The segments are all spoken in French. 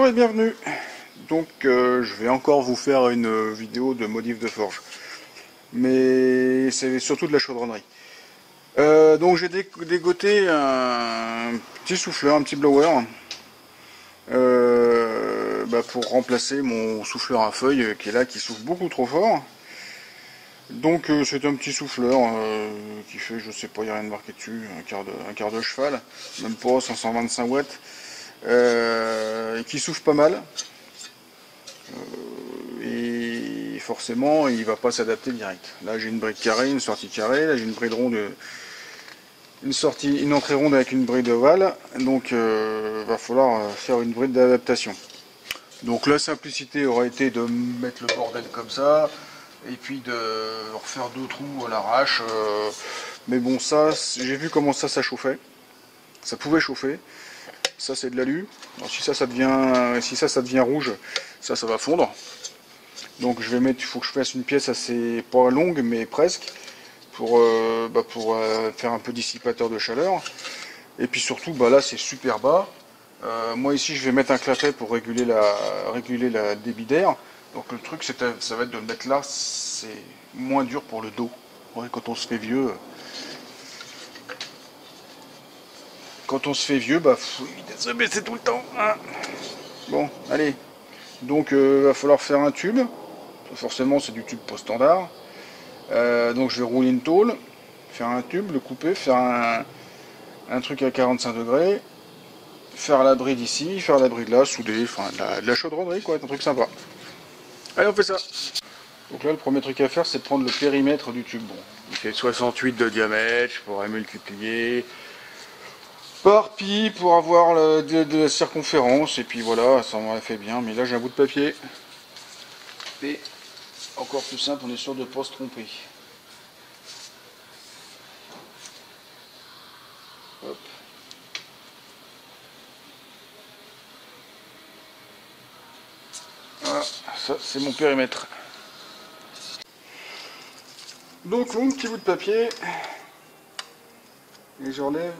Bonjour et bienvenue. Donc je vais encore vous faire une vidéo de modif de forge. Mais c'est surtout de la chaudronnerie. Donc j'ai dégoté un petit souffleur, un petit blower. Pour remplacer mon souffleur à feuilles qui est là, qui souffle beaucoup trop fort. Donc c'est un petit souffleur qui fait, je sais pas, il n'y a rien de marqué dessus, un quart de cheval, même pas 525 watts. Et qui souffle pas mal. Et forcément il va pas s'adapter direct. Là j'ai une brique carrée, une sortie carrée, là j'ai une bride ronde, une entrée ronde avec une bride ovale, donc va falloir faire une bride d'adaptation. Donc la simplicité aurait été de mettre le bordel comme ça, et puis de refaire deux trous à l'arrache, mais bon, ça, j'ai vu comment ça chauffait, ça pouvait chauffer. Ça c'est de l'alu. Si ça devient rouge, ça va fondre. Donc je vais mettre, il faut que je fasse une pièce assez pas longue mais presque pour faire un peu dissipateur de chaleur. Et puis surtout là c'est super bas. Moi ici je vais mettre un clapet pour réguler la débit d'air. Donc le truc ça va être de le mettre là, c'est moins dur pour le dos. Ouais, quand on se fait vieux. Faut éviter de se baisser tout le temps. Hein. Bon, allez. Donc va falloir faire un tube. Forcément c'est du tube pas standard. Donc je vais rouler une tôle, faire un tube, le couper, faire un truc à 45 degrés, faire la bride ici, faire la bride là, souder, enfin de la chaudronnerie quoi, un truc sympa. Allez on fait ça. Donc là le premier truc à faire c'est de prendre le périmètre du tube. Bon, il fait 68 de diamètre, je pourrais multiplier par pi pour avoir de la circonférence, et puis voilà, ça m'aurait fait bien, mais là j'ai un bout de papier. Et encore plus simple, on est sûr de ne pas se tromper. Hop. Voilà, ça c'est mon périmètre. Donc mon petit bout de papier, et j'enlève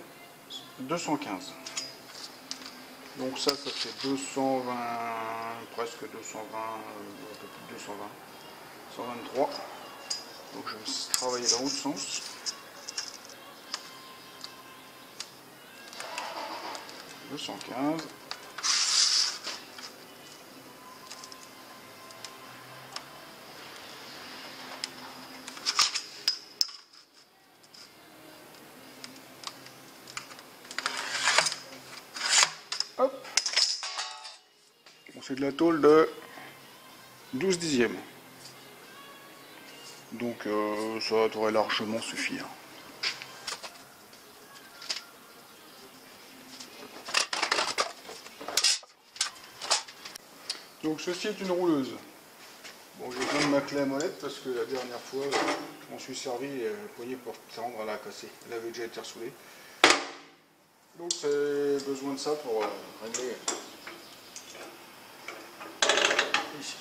215. Donc ça fait 220, presque 220, un peu plus de 220, 123. Donc je vais travailler dans l'autre sens. « 215. Hop. Bon, c'est de la tôle de 12 dixièmes. Donc ça devrait largement suffire. Donc ceci est une rouleuse. Bon, j'ai besoin de ma clé à molette parce que la dernière fois, je m'en suis servi et le poignet pour tendre, elle a cassé. Elle avait déjà été ressoulée. Donc j'ai besoin de ça pour régler ici.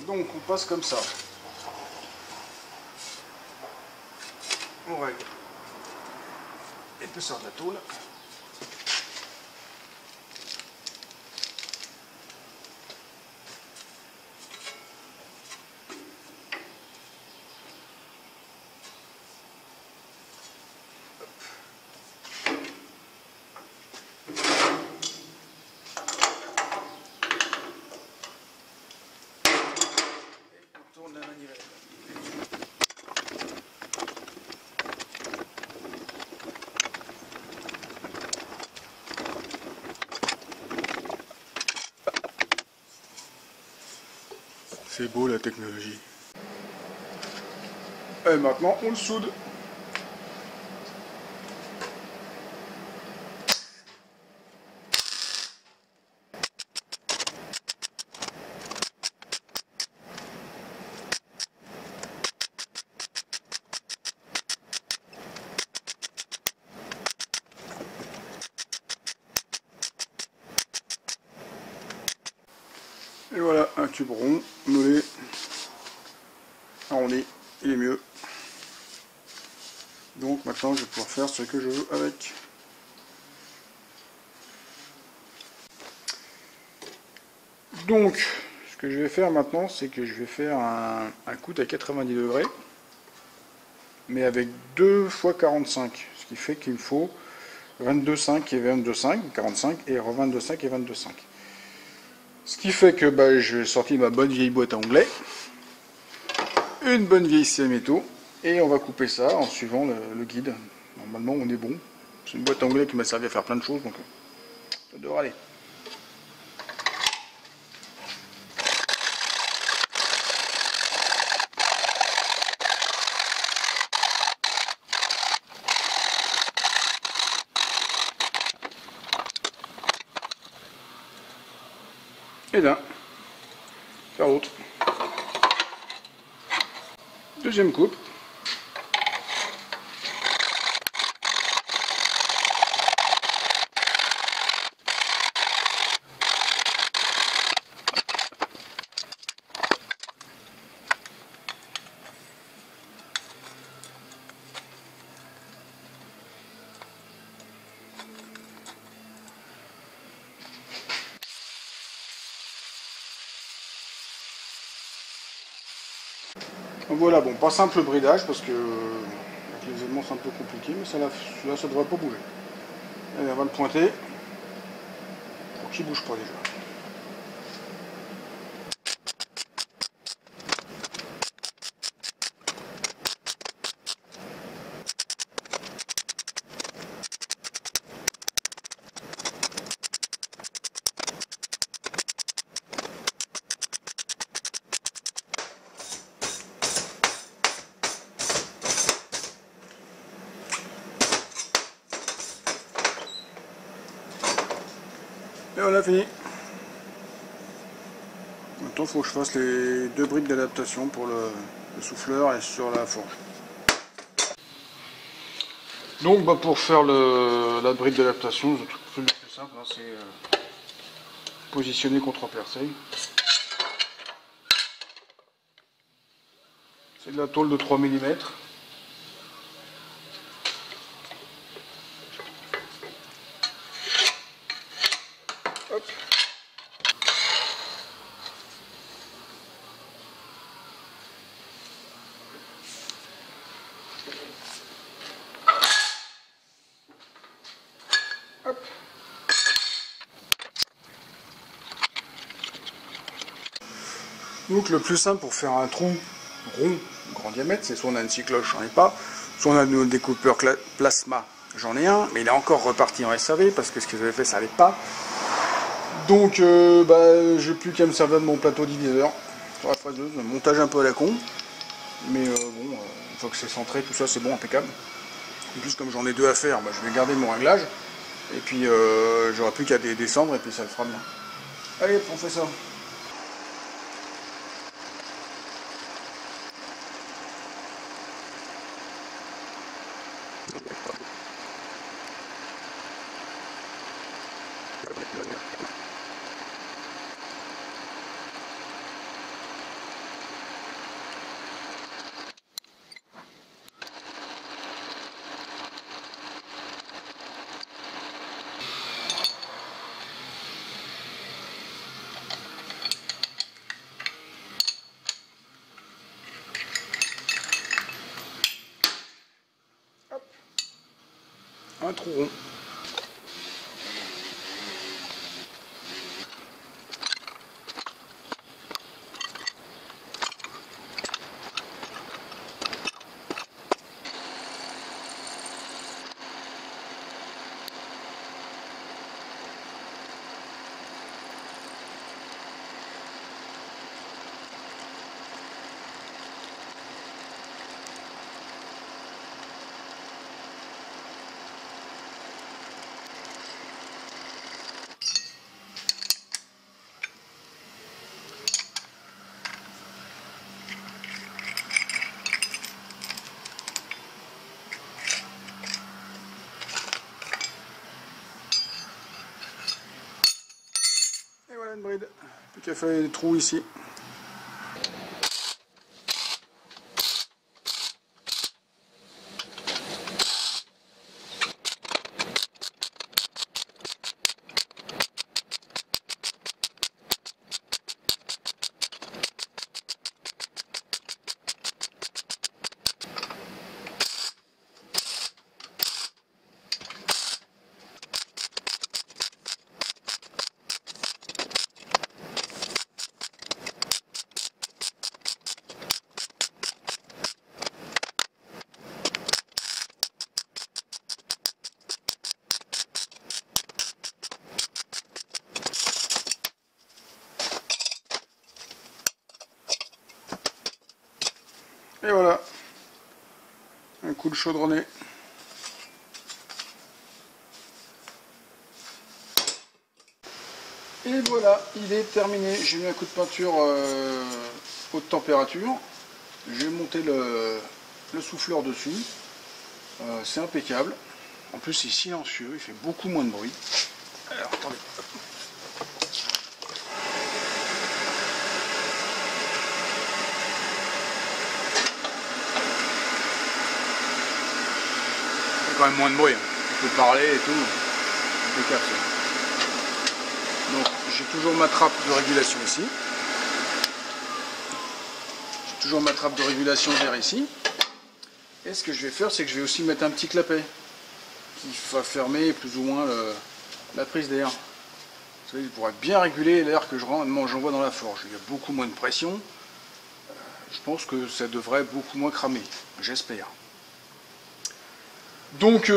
Donc on passe comme ça. On règle l'épaisseur de la tôle. La manivelle. C'est beau la technologie. Et maintenant on le soude. Et voilà, un tube rond, moulé, arrondi, il est mieux. Donc maintenant je vais pouvoir faire ce que je veux avec. Donc, ce que je vais faire maintenant, c'est que je vais faire un coude à 90 degrés, mais avec 2 fois 45, ce qui fait qu'il me faut 22,5 et 22,5, 45, et 22,5 et 22,5. Ce qui fait que bah, j'ai sorti ma bonne vieille boîte à onglets, une bonne vieille scie à métaux, et on va couper ça en suivant le guide. Normalement, on est bon. C'est une boîte à onglets qui m'a servi à faire plein de choses, donc ça devrait aller. Et là, faire l'autre. Deuxième coupe. Voilà, bon, pas simple bridage parce que avec les éléments c'est un peu compliqué, mais celui-là ça devrait pas bouger. Allez, on va le pointer pour qu'il bouge pas déjà. Et on a fini. Maintenant il faut que je fasse les deux briques d'adaptation pour le souffleur et sur la forge. Donc bah, pour faire la brique d'adaptation, le plus simple, hein, c'est positionner contre perceil. C'est de la tôle de 3 mm. Hop. Hop. Donc le plus simple pour faire un trou rond, grand diamètre, c'est soit on a une scie cloche, j'en ai pas, soit on a un découpeur plasma, j'en ai un, mais il est encore reparti en SAV parce que ce que j'avais fait ça n'allait pas. Donc bah, j'ai plus qu'à me servir de mon plateau diviseur sur la phraseuse, un montage un peu à la con, mais bon, une fois que c'est centré, tout ça c'est bon, impeccable. En plus comme j'en ai deux à faire, bah, je vais garder mon réglage, et puis j'aurai plus qu'à descendre et puis ça le fera bien. Allez, on fait ça. Un trou rond. Une bride, plus qu'à faire des trous ici. Et voilà, un coup de chaudronné. Et voilà, il est terminé. J'ai mis un coup de peinture haute température. J'ai monté le souffleur dessus. C'est impeccable. En plus, c'est silencieux, il fait beaucoup moins de bruit. Alors, attendez. Il fait quand même moins de bruit. On peut parler et tout. Impeccable, ça. Donc, j'ai toujours ma trappe de régulation ici. J'ai toujours ma trappe de régulation d'air ici. Et ce que je vais faire, c'est que je vais aussi mettre un petit clapet qui va fermer plus ou moins la prise d'air. Vous savez, il pourra bien réguler l'air que j'envoie dans la forge. Il y a beaucoup moins de pression. Je pense que ça devrait beaucoup moins cramer, j'espère. Donc,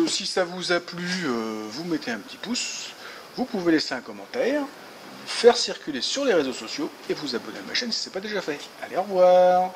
si ça vous a plu, vous mettez un petit pouce. Vous pouvez laisser un commentaire, faire circuler sur les réseaux sociaux et vous abonner à ma chaîne si ce n'est pas déjà fait. Allez, au revoir!